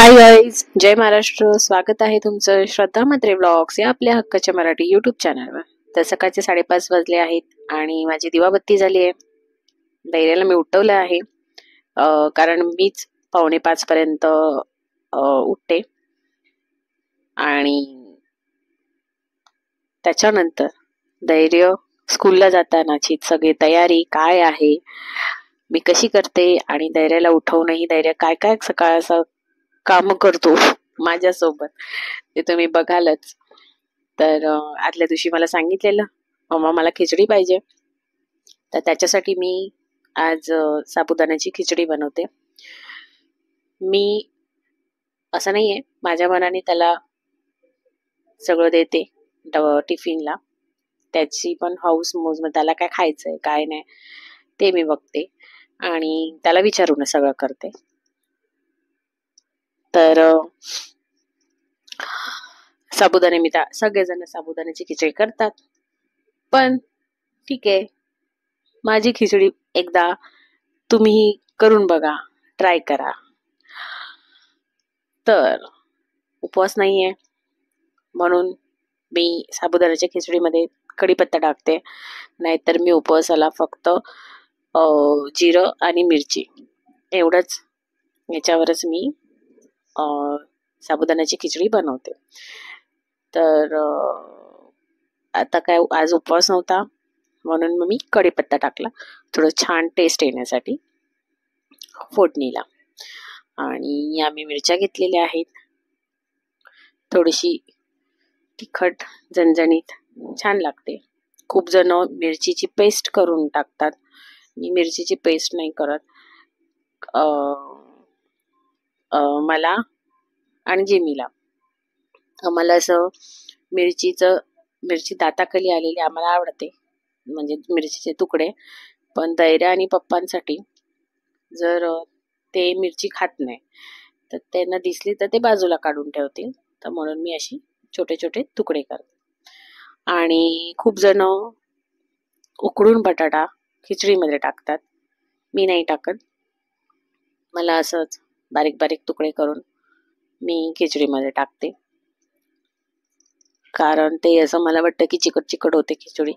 Hi guys, जय महाराष्ट्र. स्वागत आहे तुमचं श्रद्धा म्हात्रे व्लॉग्स या आपल्या हक्काच्या मराठी यूट्यूब चॅनलवर. तर सकाळचे 5:30 वाजले आहेत आणि माझी दिवाबत्ती झाली आहे. धैर्याला मी उठवलं आहे कारण मीच 4:45 पर्यंत उठते. आणि त्याच्यानंतर धैर्य स्कूलला जातानाची सगळी तयारी काय आहे, मी कशी करते आणि धैर्याला उठवूनही धैर्य काय काय सकाळ काम करतो माझ्यासोबत ते तुम्ही बघालच. तर आदल्या दिवशी मला सांगितलेलं मम्मा मला खिचडी पाहिजे, तर त्याच्यासाठी मी आज साबुदाण्याची खिचडी बनवते. मी असं नाहीये माझ्या मनाने त्याला सगळं देते टिफिनला, त्याची पण हाऊस मोज, मग त्याला काय खायचंय काय नाही ते मी बघते आणि त्याला विचारूनच सगळं करते. तर साबुदाणे मी सगळेजण साबुदाण्याची खिचडी करतात, पण ठीक आहे, माझी खिचडी एकदा तुम्ही करून बघा, ट्राय करा. तर उपवास नाहीये म्हणून मी साबुदाण्याच्या खिचडीमध्ये कढीपत्ता टाकते, नाहीतर मी उपवासाला फक्त जिरं आणि मिरची एवढंच, याच्यावरच मी साबुदाण्याची खिचडी बनवते. तर आता काय आज उपवास नव्हता म्हणून मग मी कढीपत्ता टाकला थोडं छान टेस्ट येण्यासाठी फोडणीला. आणि आम्ही मिरच्या घेतलेल्या आहेत, थोडीशी तिखट झणझणीत छान लागते. खूप जण मिरचीची पेस्ट करून टाकतात, मी मिरचीची पेस्ट नाही करत. मला आणि जिमीला आम्हाला असं मिरची दाताखाली आलेली आम्हाला आवडते, म्हणजे मिरचीचे तुकडे. पण धैर्य आणि पप्पांसाठी जर ते मिरची खात नाही तर त्यांना दिसली तर ते बाजूला काढून ठेवतील, तर म्हणून मी अशी छोटे छोटे तुकडे करते. आणि खूप जण उकडून बटाटा खिचडीमध्ये टाकतात, मी नाही टाकत. मला असंच बारीक बारीक तुकडे करून मी खिचडीमध्ये टाकते, कारण ते असं मला वाटतं की चिकट चिकट होते खिचडी,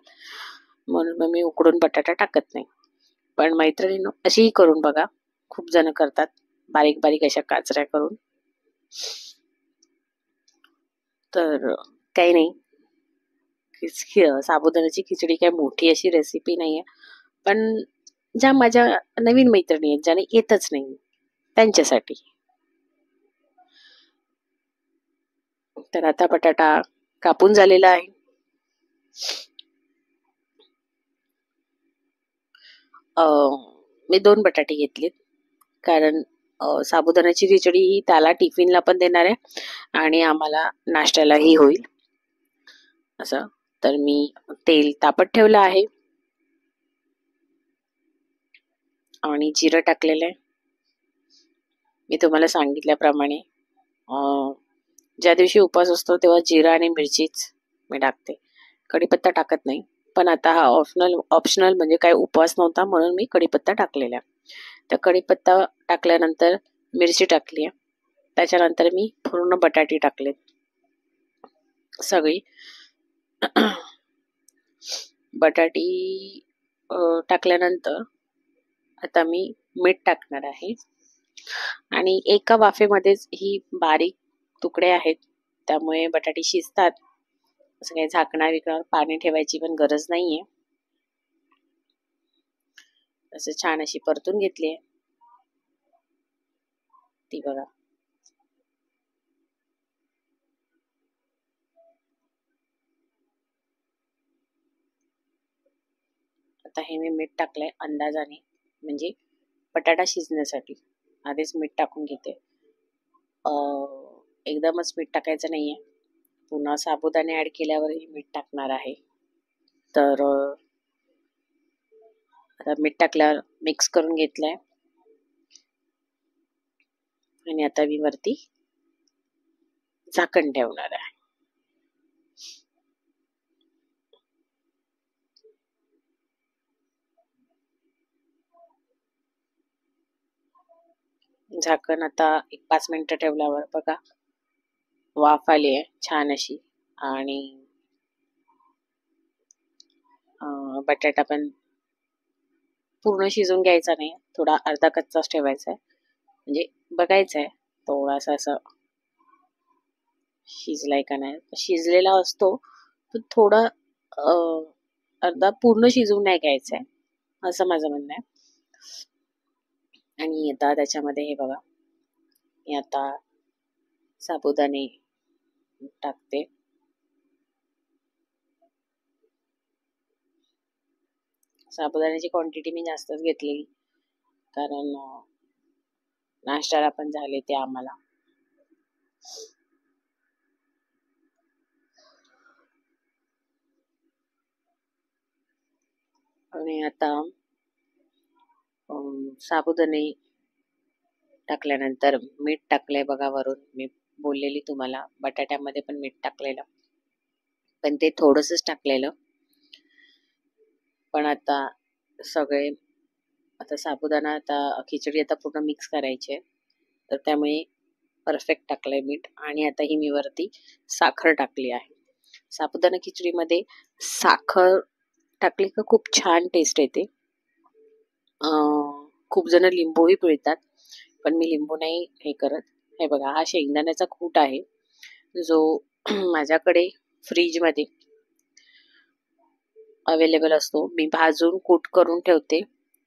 म्हणून मग मी उकडून बटाटा टाकत नाही. पण मैत्रिणींनो अशीही करून बघा, खूप जण करतात बारीक बारीक अशा काचऱ्या करून. तर काही नाही, साबुदाण्याची खिचडी काय मोठी अशी रेसिपी नाहीये, पण ज्या माझ्या नवीन मैत्रिणी आहेत ज्याने येतच नाही त्यांच्यासाठी. तर आता बटाटा कापून झालेला आहे. मी 2 बटाटे घेतलेत, कारण साबुदाण्याची खिचडी ही त्याला टिफिनला पण देणार आहे आणि आम्हाला नाश्त्यालाही होईल असं. तर मी तेल तापत ठेवलं आहे आणि जिरं टाकलेलं आहे. मी तुम्हाला सांगितल्याप्रमाणे ज्या दिवशी उपवास असतो तेव्हा जिरा आणि मिरचीच मी टाकते, कढीपत्ता टाकत नाही. पण आता हा ऑप्शनल म्हणजे काय उपवास नव्हता म्हणून मी कढीपत्ता टाकलेला. तर कढीपत्ता टाकल्यानंतर मिरची टाकली आहे, त्याच्यानंतर मी पूर्ण बटाटे टाकलेत सगळी. बटाटी टाकल्यानंतर आता मी मीठ टाकणार आहे आणि एका वाफेमध्येच ही बारीक तुकडे आहेत त्यामुळे बटाटे शिजतात, असं काही झाकणार विकणार पाणी ठेवायची पण गरज नाहीये. असं छान अशी परतून घेतली आहे ती बघा. आता हे मी मीठ टाकलंय अंदाजाने, म्हणजे बटाटा शिजण्यासाठी आधीच मीठ टाकून घेते. एकदमच मीठ टाकायचं नाहीये, पुन्हा साबुदाणे ऍड केल्यावरही मीठ टाकणार आहे. तर आता मीठ टाकल्यावर मिक्स करून घेतलंय आणि आता मी वरती झाकण ठेवणार आहे. झाकण आता एक 5 मिनिटं ठेवल्यावर बघा वाफ आली आहे छान अशी. आणि बटाटा पण पूर्ण शिजून घ्यायचा नाही, थोडा अर्धा कच्चाच ठेवायचा आहे. म्हणजे बघायचं आहे थोडासा असं शिजलाय का नाही. शिजलेला असतो पण थोडा अर्धा पूर्ण शिजवून नाही घ्यायचा आहे असं माझं म्हणणं आहे. आणि आता त्याच्यामध्ये हे बघा मी आता साबुदाणे टाकते. साबुदाण्याची क्वांटिटी मी जास्तच घेतलेली, कारण नाश्त्याला पण झाले ते आम्हाला. आणि आता साबुदाणे टाकल्यानंतर मीठ टाकलंय बघा वरून. मी बोललेली तुम्हाला बटाट्यामध्ये पण मीठ टाकलेलं, पण ते थोडंसंच टाकलेलं. पण आता सगळे आता साबुदाणा आता खिचडी आता पूर्ण मिक्स करायची आहे, तर त्यामुळे परफेक्ट टाकलंय मीठ. आणि आता ही मी वरती साखर टाकली आहे. साबुदाणा खिचडीमध्ये साखर टाकली का खूप छान टेस्ट येते. खूप जण लिंबूही पिळतात, पण मी लिंबू नाही हे करत. हे बघा हा शेंगदाण्याचा कूट आहे जो माझ्याकडे फ्रीजमध्ये अवेलेबल असतो. मी भाजून कूट करून ठेवते,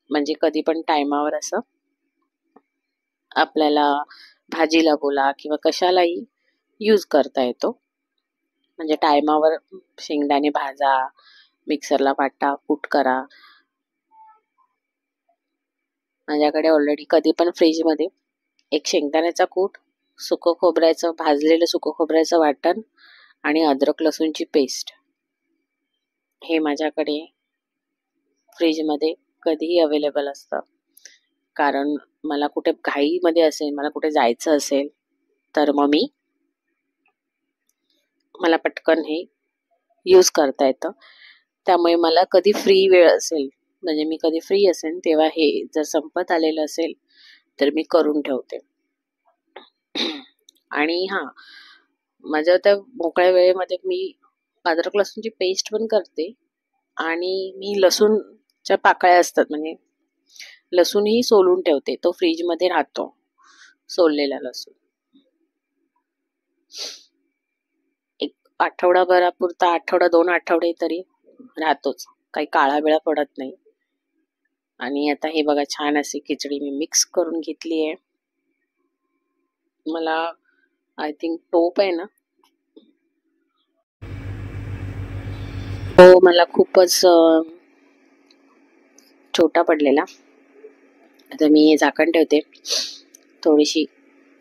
म्हणजे कधी पण टायमावर असं आपल्याला भाजीला बोला किंवा कशालाही यूज करता येतो. म्हणजे टायमावर शेंगदाणे भाजा, मिक्सरला वाटा, कूट करा. माझ्याकडे ऑलरेडी कधी पण फ्रीजमध्ये एक शेंगदाण्याचा कूट, सुकं खोबऱ्याचं भाजलेलं सुकं खोबऱ्याचं वाटण आणि अद्रक लसूणची पेस्ट हे माझ्याकडे फ्रीजमध्ये कधीही अवेलेबल असतं. कारण मला कुठे घाईमध्ये असेल, मला कुठे जायचं असेल, तर मग मला पटकन हे यूज करता येतं. त्यामुळे मला कधी फ्री वेळ असेल, म्हणजे मी कधी फ्री असेल तेव्हा हे जर संपत आलेलं असेल तर मी करून ठेवते. आणि हां, माझ्या त्या मोकळ्या वेळेमध्ये मी अद्रक लसूणची पेस्ट पण करते. आणि मी लसूणच्या पाकळ्या असतात, म्हणजे लसूणही सोलून ठेवते, तो फ्रीजमध्ये राहतो सोललेला लसूण. एक आठवडाभरापुरता, आठवडा 2 आठवडे तरी राहतोच, काही काळा वेळा पडत नाही. आणि आता हे बघा छान अशी खिचडी मी मिक्स करून घेतली आहे. मला आय थिंक टोप आहे ना, तो मला खूपच छोटा पडलेला. आता मी हे झाकण ठेवते थोडीशी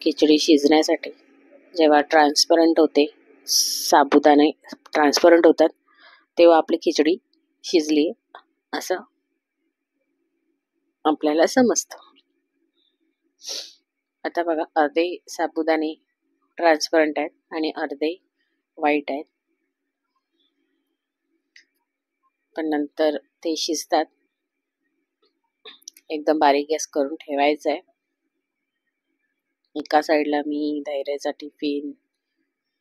खिचडी शिजण्यासाठी. जेव्हा ट्रान्सपरंट होते, साबुदाणे ट्रान्सपरंट होतात, तेव्हा आपली खिचडी शिजली असं आपल्याला समजतं. आता बघा अर्धे साबुदाणे ट्रान्सपरंट आहेत आणि अर्धे व्हाईट आहेत, पण नंतर ते शिजतात. एकदम बारीक गॅस करून ठेवायचं आहे. एका साईडला मी धैर्याचा टिफिन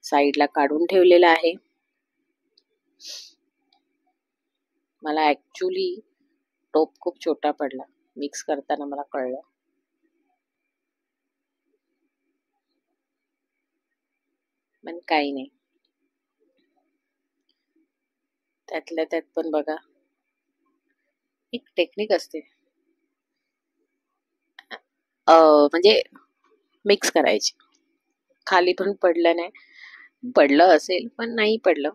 साईडला काढून ठेवलेला आहे. मला ॲक्च्युली टोप खूप छोटा पडला, मिक्स करताना मला कळलं. पण काही नाही, त्यातल्या त्यात पण बघा एक टेक्निक असते, म्हणजे मिक्स करायची. खाली पण पडलं नाही, पडलं असेल पण नाही पडलं,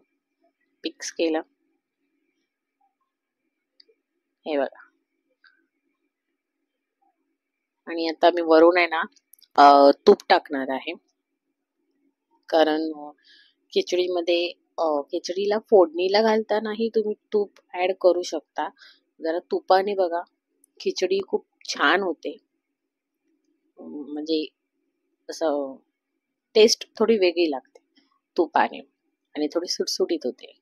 मिक्स केलं. हे बघा. आणि आता मी वरून आहे ना तूप टाकणार आहे, कारण खिचडीमध्ये खिचडीला फोडणीला घालतानाही तुम्ही तूप ऍड करू शकता. जरा तुपाने बघा खिचडी खूप छान होते, म्हणजे असं टेस्ट थोडी वेगळी लागते तुपाने आणि थोडी सुटसुटीत होते.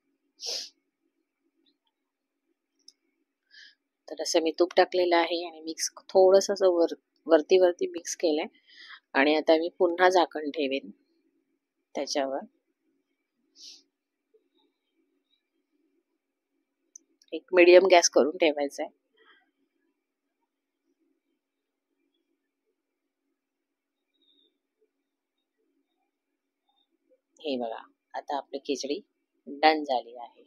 तर असं मी तूप टाकलेलं आहे आणि मिक्स थोडंसं असं वरती वरती मिक्स केलंय आणि आता मी पुन्हा झाकण ठेवेन त्याच्यावर. एक मीडियम गॅस करून ठेवायचा आहे. हे बघा, आता आपली खिचडी डन झाली आहे.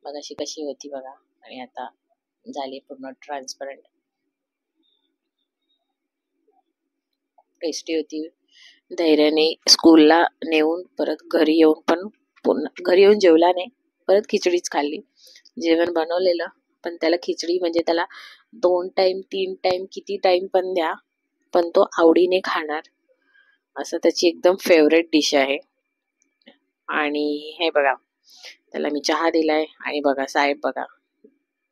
बघा अशी कशी होती बघा, आणि आता झाली पूर्ण ट्रान्सपरंट. टेस्टी होती. धैर्याने स्कूलला नेऊन परत घरी येऊन पण पुन्हा घरी येऊन जेवला नाही, परत खिचडीच खाल्ली. जेवण बनवलेलं पण त्याला खिचडी म्हणजे त्याला 2 टाइम 3 टाइम किती टाइम पण द्या, पण तो आवडीने खाणार. असं त्याची एकदम फेवरेट डिश आहे. आणि हे बघा, त्याला मी चहा दिलाय आणि बघा साहेब बघा,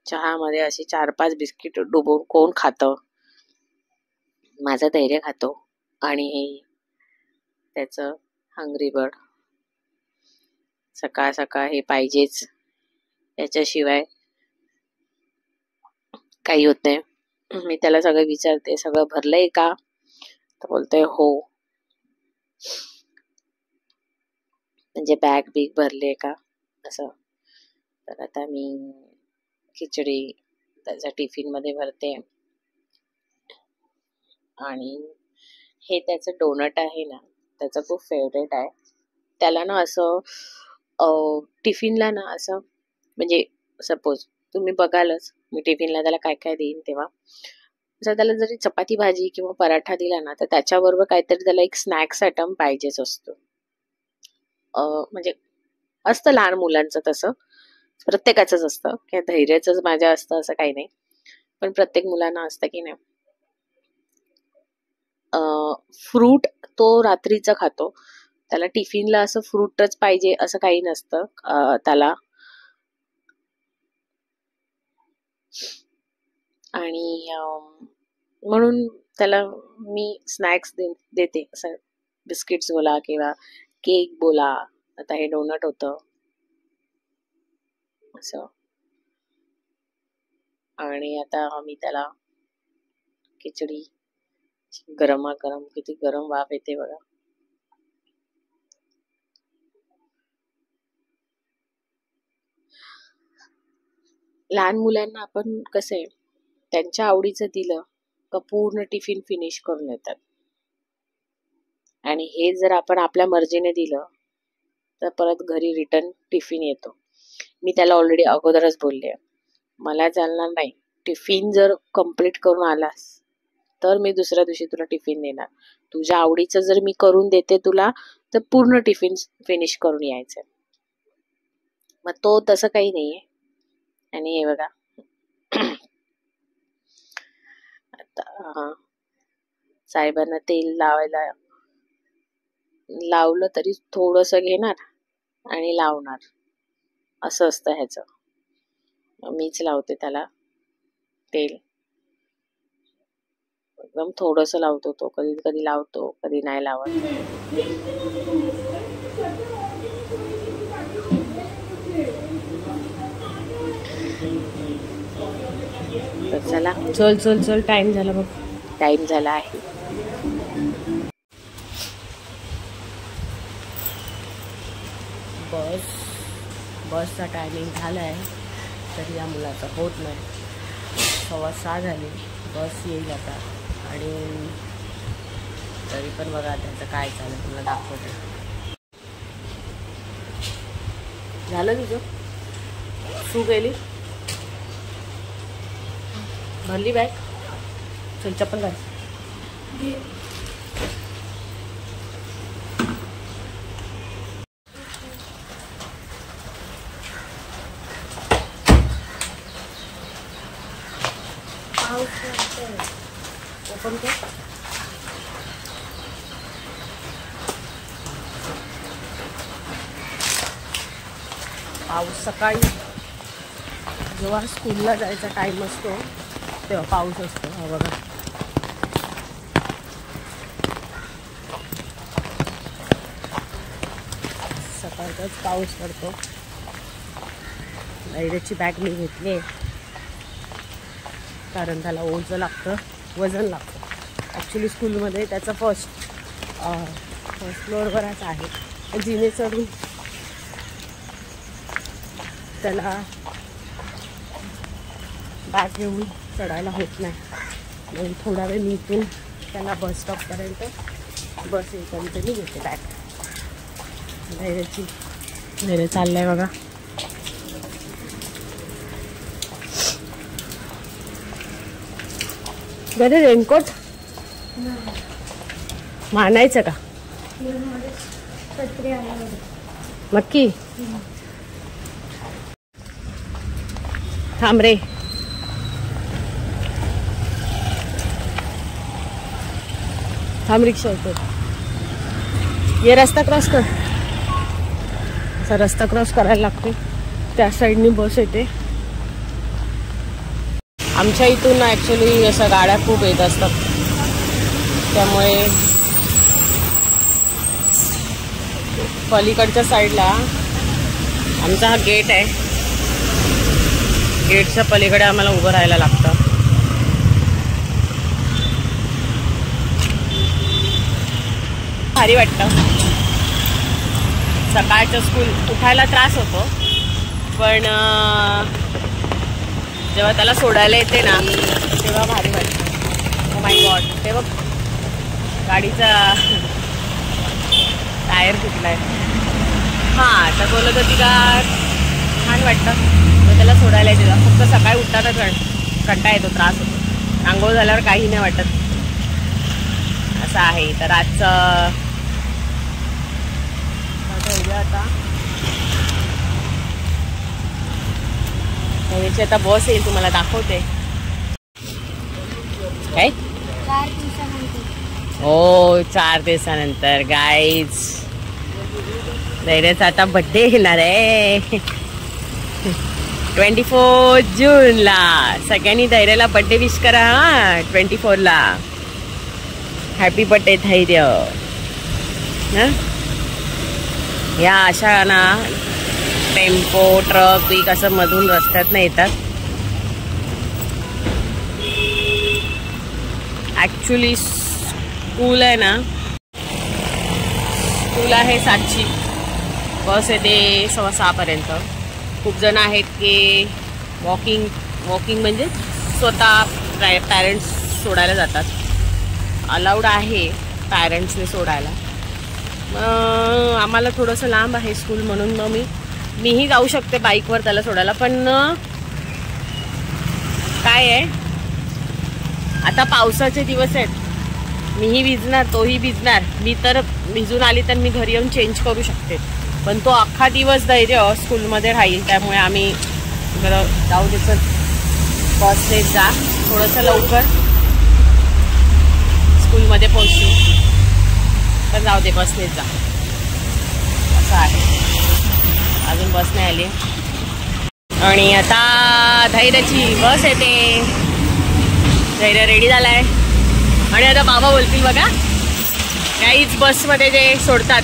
चहामध्ये अशी 4-5 बिस्किट डुबवून कोण खातं? माझं धैर्य खातो. आणि हे त्याचं हंग्री बर्ड, सकाळ सकाळ हे पाहिजेच, याच्याशिवाय काही होत नाही. मी त्याला सगळं विचारते, सगळं भरलंय का? तर बोलतोय हो. म्हणजे बॅग बिग भरले का असं. तर आता मी खिचडी त्याच्या टिफिन मध्ये भरते. आणि हे त्याचं डोनट आहे ना, त्याचं खूप फेवरेट आहे. त्याला ना असं टिफिनला ना असं, म्हणजे सपोज तुम्ही बघालच मी टिफिनला त्याला काय काय देईन तेव्हा, जर त्याला जरी चपाती भाजी किंवा पराठा दिला ना, तर त्याच्याबरोबर काहीतरी त्याला एक स्नॅक्स आयटम पाहिजेच असतो. म्हणजे असतं लहान मुलांचं, तसं प्रत्येकाचंच असतं, किंवा धैर्याचंच माझ्या असतं असं काही नाही, पण प्रत्येक मुलांना असतं की नाही. फ्रूट तो रात्रीचा खातो, त्याला टिफिनला असं फ्रूटच पाहिजे असं काही नसतं त्याला. आणि म्हणून त्याला मी स्नॅक्स देते, असं बिस्किट्स बोला किंवा केक बोला. आता हे डोनट होतं असं. आणि आता मी त्याला खिचडी गरमागरम, किती गरम वाफ येते बघा. लहान मुलांना आपण कसं आहे, त्यांच्या आवडीचं दिलं का पूर्ण टिफिन फिनिश करून येतात. आणि हे जर आपण आपल्या मर्जीने दिलं तर परत घरी रिटर्न टिफिन येतो. मी त्याला ऑलरेडी अगोदरच बोलले, मला चालणार नाही, टिफिन जर कंप्लीट करून आलास तर मी दुसऱ्या दिवशी तुला टिफिन देणार. तुझ्या आवडीचं जर मी करून देते तुला, तर पूर्ण टिफिन फिनिश करून यायचं. मग तो तसं काही नाहीये. आणि हे बघा, आता साहेबांना तेल लावलं तरी थोडस घेणार आणि लावणार, असं असतं ह्याचं. मीच लावते त्याला तेल, एकदम थोडस लावतो. तो कधी कधी लावतो, कधी नाही लावत. तर चला, चल चल चल, टाइम झाला बघ, टाइम झाला आहे. बसचा टायमिंग झाला आहे, तरी या मुलाचं होत नाही. 6:15 झाली, बस येईल आता. आणि तरी पण बघा त्याचं काय चाललं, तुला दाखवते. झालं तुझं? शू गेली, भरली बॅग, चल चप्पल घाल. ओपन कर. पाऊस सकाळी जेव्हा स्कूलला जायचा टाइम असतो तेव्हा पाऊस असतो. हा बघा, सकाळचाच पाऊस पडतो. धैर्याची बॅग मी घेतली आहे, कारण त्याला ओझं लागतं, वजन लागतं. ॲक्च्युली स्कूलमध्ये त्याचा फर्स्ट फ्लोअरवरच आहे. जिने चढून त्याला बॅग घेऊन चढायला होत नाही. म्हणून थोडा वेळ मी इथून त्याला बस स्टॉपपर्यंत बस येईपर्यंत मी घेते बॅग. धैर्य चाललंय बघा. बरे रेनकोट मानायचं का नक्की? थांब रे. थांब रिक्षा येतो. ये रस्ता क्रॉस कर. असा रस्ता क्रॉस करायला लागतो. त्या साईडनी बस येते. आमच्या इथून ॲक्च्युली अशा गाड्या खूप येत असतात. त्यामुळे पलीकडच्या साईडला आमचा हा गेट आहे. गेटच्या पलीकडे आम्हाला उभं राहायला लागतं. भारी वाटतं. सकाळचं स्कूल उठायला त्रास होतो, पण जेव्हा त्याला सोडायला येते ना तेव्हा भारी वाटतं. ओ माय गॉड, तेव्हा गाडीचा टायर फुटलाय. हां, तर बोलत होती का छान वाटतं त्याला सोडायला येते. फक्त सकाळी उठताना कंटाळा येतो, त्रास होतो. आंघोळ झाल्यावर काही नाही वाटत, असं आहे. तर आजचं उद्या आता याची आता बस येईल, तुम्हाला दाखवते. काय? 4 दिवसानंतर. हो, 4 दिवसानंतर गाईज धैर्याचा आता बड्डे येणार आहे 24 जूनला. सगळ्यांनी धैर्याला बड्डे विश करा. 24ला हॅपी बड्डे धैर्य. या अशा ना टेम्पो ट्रक पीक असं मधून रस्त्यात नाही येतात. ॲक्च्युली स्कूल आहे ना, स्कूल आहे 7ची. बस येते 6:15 पर्यंत. खूप जण आहेत की वॉकिंग म्हणजे स्वतः पॅरेंट्स सोडायला जातात. अलाउड आहे पॅरेंट्सने सोडायला. मग आम्हाला थोडंसं लांब आहे स्कूल, म्हणून मग मीही जाऊ शकते बाईकवर त्याला सोडायला. पण काय आहे, आता पावसाचे दिवस आहेत. मीही भिजणार, तोही भिजणार. मी तर भिजून आली तर मी घरी येऊन चेंज करू शकते, पण तो अख्खा दिवस धैर्य स्कूलमध्ये राहील. त्यामुळे आम्ही बरं जाऊ देचं, बसने जा, थोडंसं लवकर स्कूलमध्ये पोहोचू. पण जाऊ दे, बसने जा, असं आहे. अजून बस नाही आली. आणि आता धैर्याची बस येते. धैर्य रेडी झालाय. आणि आता बाबा बोलतील बघा. काहीच बसमध्ये जे सोडतात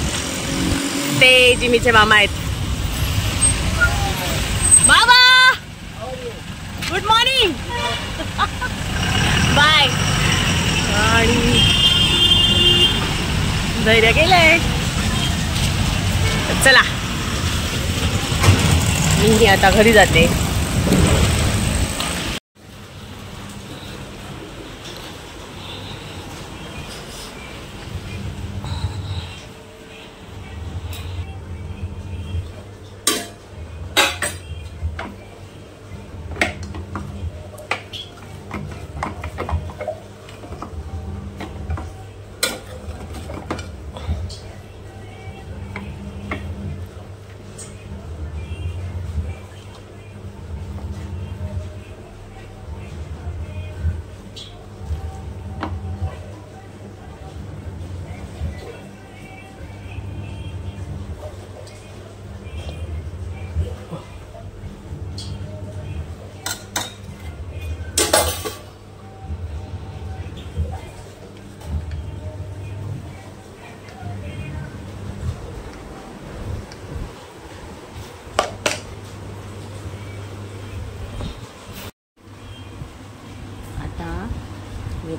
ते जिमीचे मामा आहेत. बाबा गुड मॉर्निंग. बाय. आणि धैर्य गेलंय. चला, मी आता घरी जाते.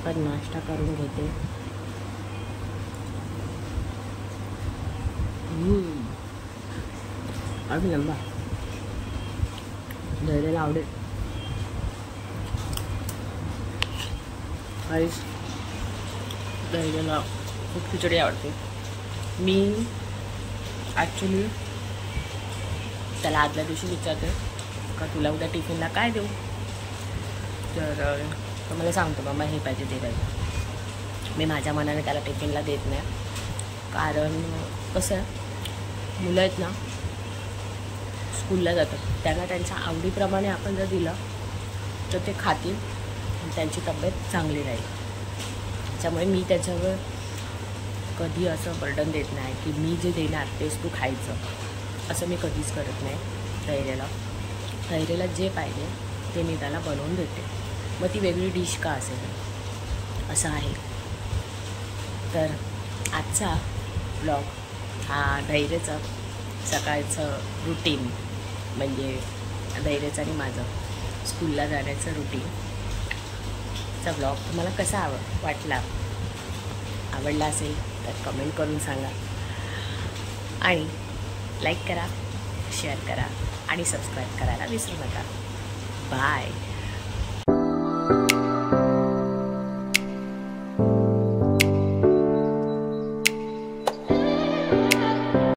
पटकन नाश्ता करून घेते. अगदी लंबा धैर्याला आवडेल. आईस धैर्याला खूप खिचडी आवडते. मी ॲक्च्युली त्याला आदल्या दिवशी विचारते का तुला उद्या टिफिनला काय देऊ, तर तो मला सांगतो मम्मा हे पाहिजे ते पाहिजे. मी माझ्या मनाने त्याला टिफिनला देत नाही, कारण कसं आहे मुलं आहेत ना स्कूलला जातात, त्यांना त्यांच्या आवडीप्रमाणे आपण जर दिलं तर ते खातील आणि त्यांची तब्येत चांगली राहील. त्याच्यामुळे मी त्याच्यावर कधी असं बर्डन देत नाही की मी जे देणार तेच तू खायचं, असं मी कधीच करत नाही. धैर्याला जे पाहिजे ते मी त्याला बनवून देते, मग ती वेगळी डिश का असेल असं आहे. तर आजचा ब्लॉग हा धैर्याचं सकाळचं रुटीन, म्हणजे धैर्याचं आणि माझं स्कूलला जाण्याचं रुटीनचा ब्लॉग तुम्हाला कसा वाटला, आवडला असेल तर कमेंट करून सांगा आणि लाईक करा, शेअर करा आणि सबस्क्राईब करायला विसरू नका. बाय.